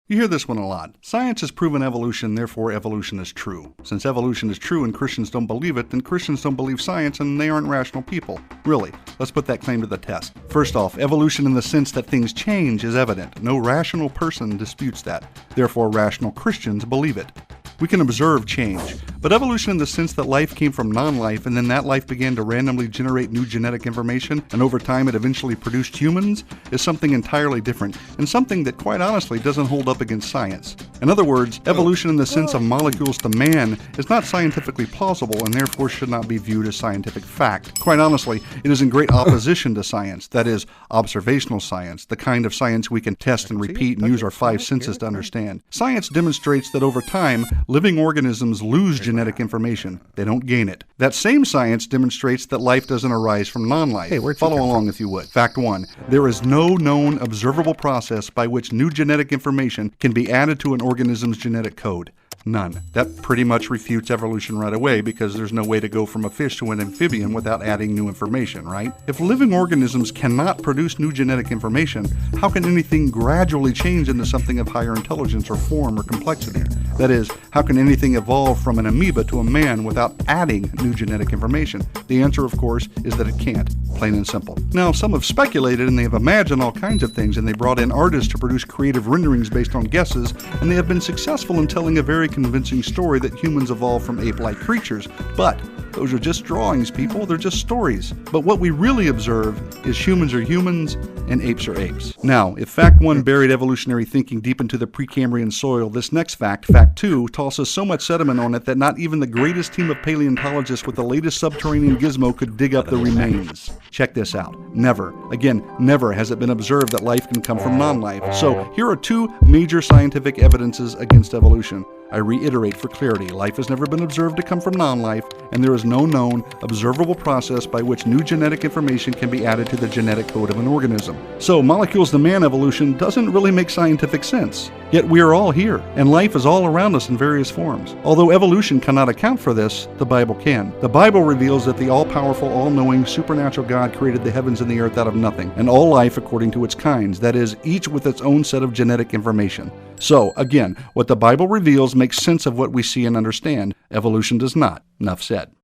You hear this one a lot. Science has proven evolution, therefore evolution is true. Since evolution is true and Christians don't believe it, then Christians don't believe science and they aren't rational people. Really, let's put that claim to the test. First off, evolution in the sense that things change is evident. No rational person disputes that. Therefore, rational Christians believe it. We can observe change, but evolution in the sense that life came from non-life and then that life began to randomly generate new genetic information and over time it eventually produced humans is something entirely different and something that quite honestly doesn't hold up against science. In other words, evolution in the sense of molecules to man is not scientifically plausible and therefore should not be viewed as scientific fact. Quite honestly, it is in great opposition to science, that is, observational science, the kind of science we can test and repeat and use our five senses to understand. Science demonstrates that over time, living organisms lose genetic information. They don't gain it. That same science demonstrates that life doesn't arise from non-life. Follow along if you would. Fact 1. There is no known observable process by which new genetic information can be added to an organism's genetic code. None. That pretty much refutes evolution right away because there's no way to go from a fish to an amphibian without adding new information, right? If living organisms cannot produce new genetic information, how can anything gradually change into something of higher intelligence or form or complexity? That is, how can anything evolve from an amoeba to a man without adding new genetic information? The answer, of course, is that it can't. Plain and simple. Now, some have speculated and they have imagined all kinds of things and they brought in artists to produce creative renderings based on guesses, and they have been successful in telling a very convincing story that humans evolved from ape-like creatures. But those are just drawings, people. They're just stories. But what we really observe is humans are humans and apes are apes. Now, if fact 1 buried evolutionary thinking deep into the Precambrian soil, this next fact, fact 2, tosses so much sediment on it that not even the greatest team of paleontologists with the latest subterranean gizmo could dig up the remains. Check this out. Never, again, never has it been observed that life can come from non-life. So here are two major scientific evidences against evolution. I reiterate for clarity, life has never been observed to come from non-life, and there is no known, observable process by which new genetic information can be added to the genetic code of an organism. So, molecules to man evolution doesn't really make scientific sense. Yet we are all here, and life is all around us in various forms. Although evolution cannot account for this, the Bible can. The Bible reveals that the all-powerful, all-knowing, supernatural God created the heavens and the earth out of nothing, and all life according to its kinds, that is, each with its own set of genetic information. So, again, what the Bible reveals makes sense of what we see and understand. Evolution does not. Enough said.